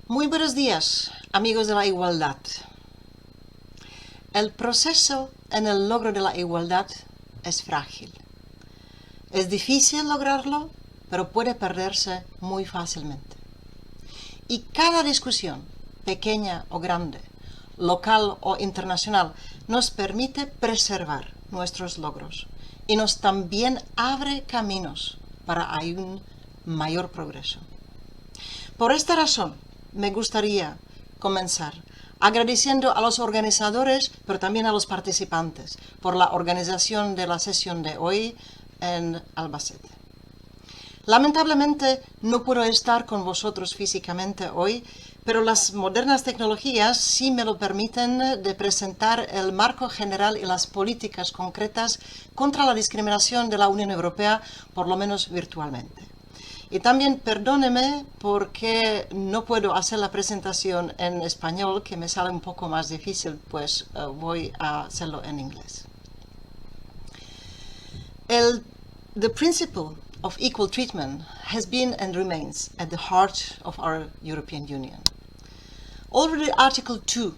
Muy buenos días, amigos de la igualdad. El proceso en el logro de la igualdad es frágil. Es difícil lograrlo, pero puede perderse muy fácilmente. Y cada discusión, pequeña o grande, local o internacional, nos permite preservar nuestros logros y nos también abre caminos para un mayor progreso. Por esta razón, me gustaría comenzar agradeciendo a los organizadores, pero también a los participantes, por la organización de la sesión de hoy en Albacete. Lamentablemente no puedo estar con vosotros físicamente hoy, pero las modernas tecnologías sí me lo permiten de presentar el marco general y las políticas concretas contra la discriminación de la Unión Europea, por lo menos virtualmente. Y también perdóneme porque no puedo hacer la presentación en español, que me sale un poco más difícil, pues voy a hacerlo en inglés. The principle of equal treatment has been and remains at the heart of our European Union. Already Article 2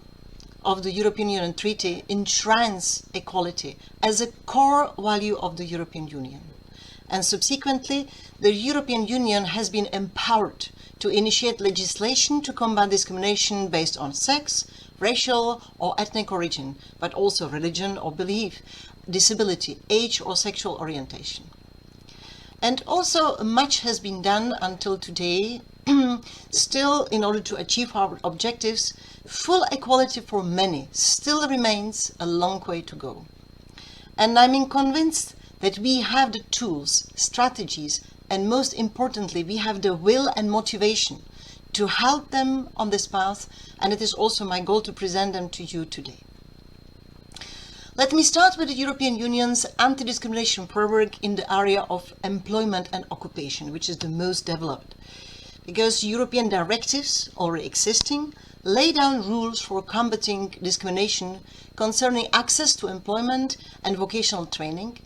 of the European Union Treaty enshrines equality as a core value of the European Union. And subsequently, the European Union has been empowered to initiate legislation to combat discrimination based on sex, racial or ethnic origin, but also religion or belief, disability, age or sexual orientation. And also much has been done until today. Still, in order to achieve our objectives, full equality for many still remains a long way to go. And I'm convinced that we have the tools, strategies, and most importantly, we have the will and motivation to help them on this path, and it is also my goal to present them to you today. Let me start with the European Union's anti-discrimination framework in the area of employment and occupation, which is the most developed. Because European directives already existing lay down rules for combating discrimination concerning access to employment and vocational training,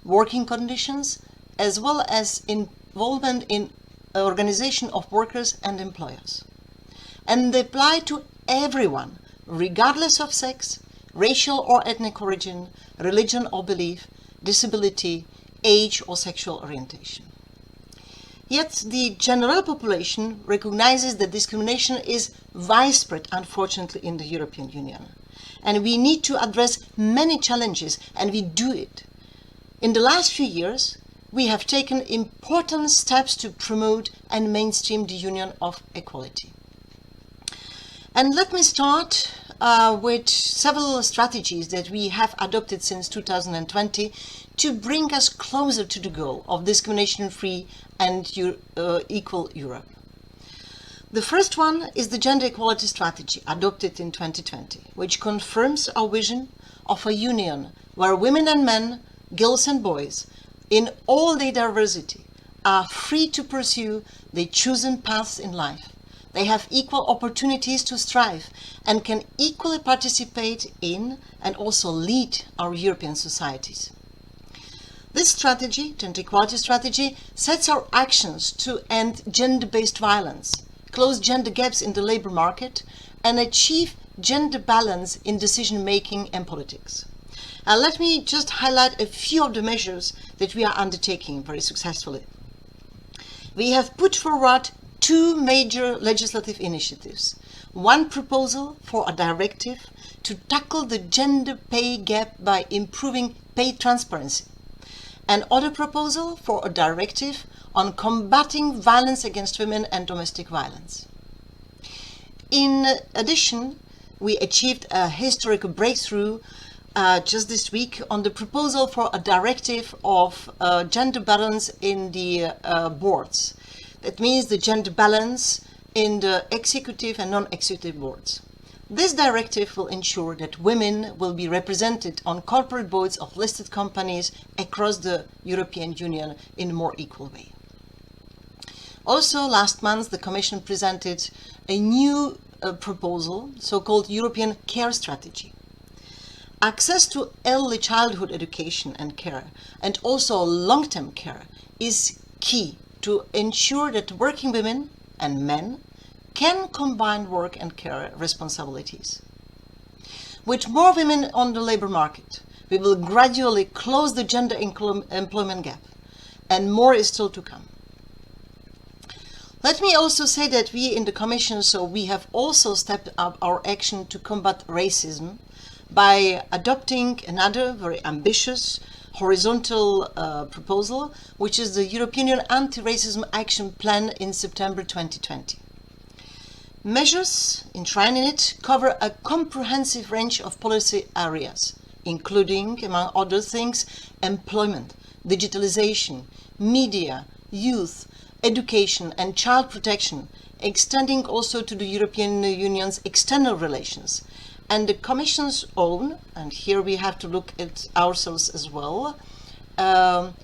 working conditions, as well as involvement in organization of workers and employers. And they apply to everyone, regardless of sex, racial or ethnic origin, religion or belief, disability, age or sexual orientation. Yet the general population recognizes that discrimination is widespread, unfortunately, in the European Union. And we need to address many challenges, and we do it. In the last few years, we have taken important steps to promote and mainstream the Union of Equality. And let me start with several strategies that we have adopted since 2020 to bring us closer to the goal of discrimination-free and equal Europe. The first one is the Gender Equality Strategy adopted in 2020, which confirms our vision of a union where women and men, girls and boys, in all their diversity, are free to pursue their chosen paths in life. They have equal opportunities to strive and can equally participate in and also lead our European societies. This strategy, Gender Equality Strategy, sets our actions to end gender-based violence, close gender gaps in the labor market, and achieve gender balance in decision-making and politics. Let me just highlight a few of the measures that we are undertaking very successfully. We have put forward two major legislative initiatives. One proposal for a directive to tackle the gender pay gap by improving pay transparency. Another proposal for a directive on combating violence against women and domestic violence. In addition, we achieved a historic breakthrough just this week on the proposal for a directive of gender balance in the boards. That means the gender balance in the executive and non-executive boards. This directive will ensure that women will be represented on corporate boards of listed companies across the European Union in a more equal way. Also, last month, the Commission presented a new proposal, so-called European Care Strategy. Access to early childhood education and care, and also long-term care, is key to ensure that working women and men can combine work and care responsibilities. With more women on the labor market, we will gradually close the gender employment gap, and more is still to come. Let me also say that we in the Commission, we have also stepped up our action to combat racism by adopting another very ambitious horizontal proposal, which is the European Union Anti-Racism Action Plan in September 2020. Measures enshrined in it cover a comprehensive range of policy areas, including, among other things, employment, digitalization, media, youth, education and child protection, extending also to the European Union's external relations, and the Commission's own, and here we have to look at ourselves as well,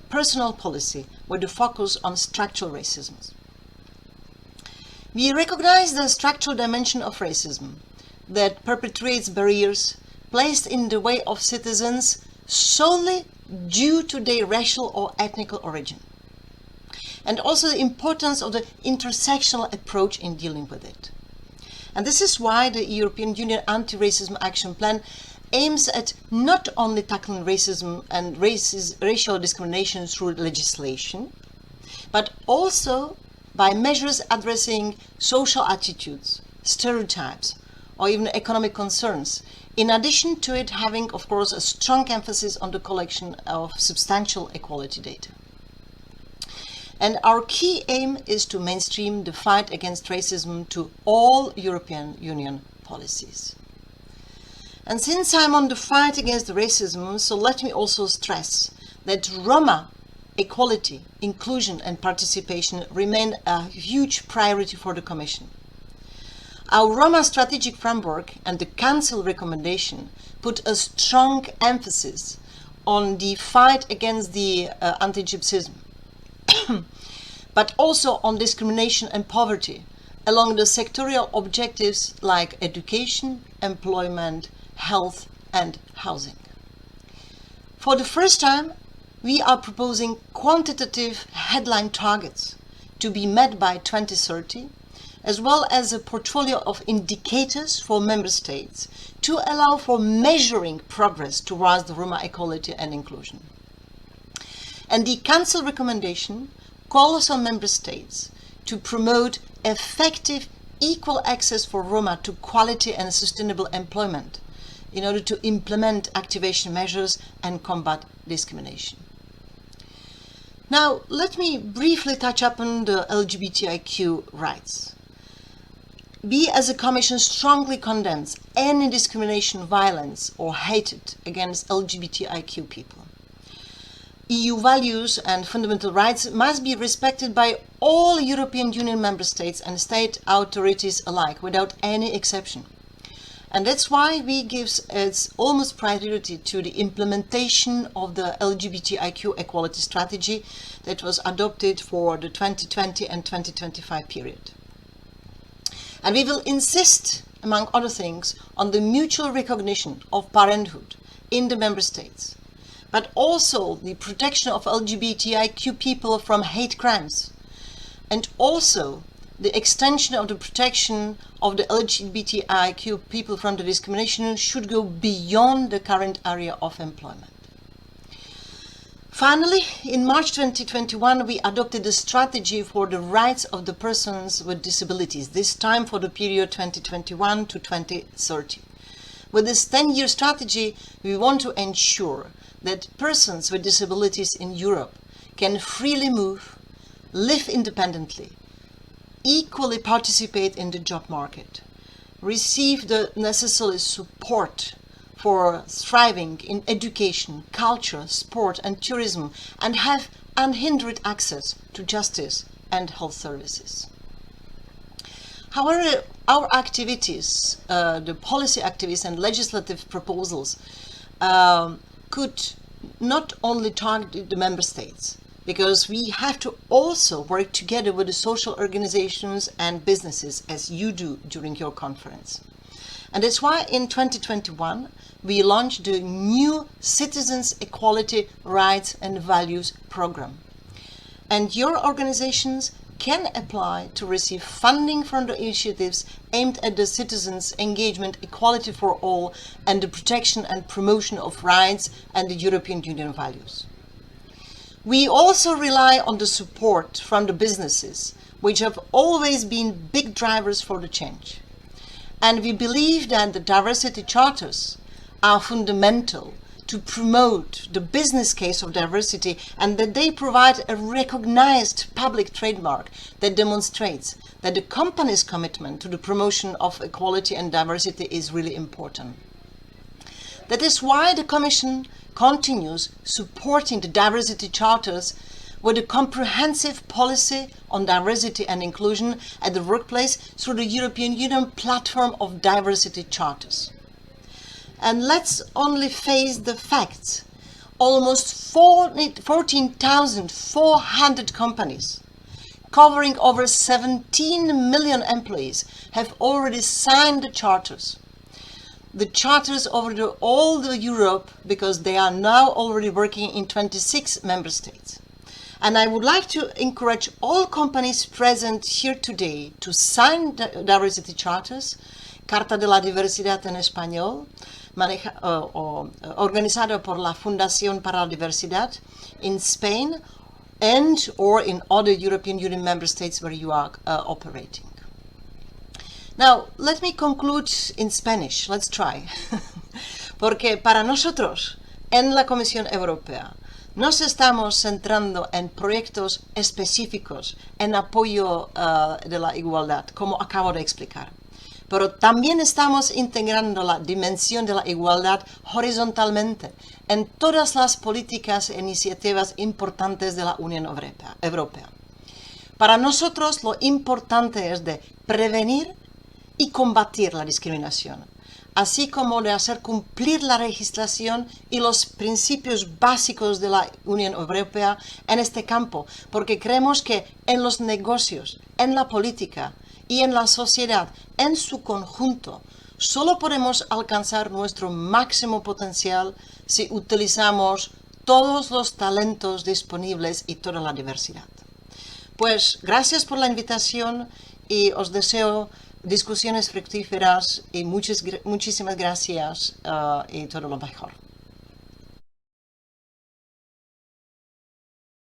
personal policy with a focus on structural racism. We recognize the structural dimension of racism that perpetuates barriers placed in the way of citizens solely due to their racial or ethnic origin, and also the importance of the intersectional approach in dealing with it. And this is why the European Union Anti-Racism Action Plan aims at not only tackling racism and racial discrimination through legislation, but also by measures addressing social attitudes, stereotypes, or even economic concerns, in addition to it having, of course, a strong emphasis on the collection of substantial equality data. And our key aim is to mainstream the fight against racism to all European Union policies. And since I'm on the fight against racism, so let me also stress that Roma equality, inclusion and participation remain a huge priority for the Commission. Our Roma strategic framework and the Council recommendation put a strong emphasis on the fight against the anti-Gypsyism, but also on discrimination and poverty, along the sectorial objectives like education, employment, health and housing. For the first time, we are proposing quantitative headline targets to be met by 2030, as well as a portfolio of indicators for member states to allow for measuring progress towards the Roma equality and inclusion. And the Council recommendation calls on member states to promote effective equal access for Roma to quality and sustainable employment in order to implement activation measures and combat discrimination. Now, let me briefly touch upon the LGBTIQ rights. We as a Commission strongly condemns any discrimination, violence or hatred against LGBTIQ people. EU values and fundamental rights must be respected by all European Union member states and state authorities alike, without any exception. And that's why we give its almost priority to the implementation of the LGBTIQ equality strategy that was adopted for the 2020 and 2025 period. And we will insist, among other things, on the mutual recognition of parenthood in the member states, but also the protection of LGBTIQ people from hate crimes, and also the extension of the protection of the LGBTIQ people from the discrimination should go beyond the current area of employment. Finally, in March 2021, we adopted a strategy for the rights of the persons with disabilities, this time for the period 2021 to 2030. With this 10-year strategy, we want to ensure that persons with disabilities in Europe can freely move, live independently, equally participate in the job market, receive the necessary support for thriving in education, culture, sport and tourism, and have unhindered access to justice and health services. However, our activities, the policy activities and legislative proposals could not only target the member states, because we have to also work together with the social organizations and businesses, as you do during your conference. And that's why in 2021 we launched the new Citizens' Equality, Rights and Values program. And your organizations can apply to receive funding from the initiatives aimed at the citizens' engagement, equality for all, and the protection and promotion of rights and the European Union values. We also rely on the support from the businesses, which have always been big drivers for the change. And we believe that the diversity charters are fundamental to promote the business case of diversity, and that they provide a recognized public trademark that demonstrates that the company's commitment to the promotion of equality and diversity is really important. That is why the Commission continues supporting the diversity charters with a comprehensive policy on diversity and inclusion at the workplace through the European Union platform of diversity charters. And let's only face the facts. Almost 14,400 companies, covering over 17 million employees, have already signed the charters. The charters over all the Europe, because they are now already working in 26 member states. And I would like to encourage all companies present here today to sign the diversity charters, Carta de la Diversidad en Español, organizado por la Fundación para la Diversidad in Spain and or in other European Union member states where you are operating. Now, let me conclude in Spanish. Let's try. Porque para nosotros, en la Comisión Europea, nos estamos centrando en proyectos específicos en apoyo de la igualdad, como acabo de explicar. Pero también estamos integrando la dimensión de la igualdad horizontalmente en todas las políticas e iniciativas importantes de la Unión Europea. Para nosotros lo importante es de prevenir y combatir la discriminación, así como de hacer cumplir la legislación y los principios básicos de la Unión Europea en este campo, porque creemos que en los negocios, en la política y en la sociedad en su conjunto, solo podemos alcanzar nuestro máximo potencial si utilizamos todos los talentos disponibles y toda la diversidad. Pues gracias por la invitación y os deseo discusiones fructíferas y muchísimas gracias y todo lo mejor.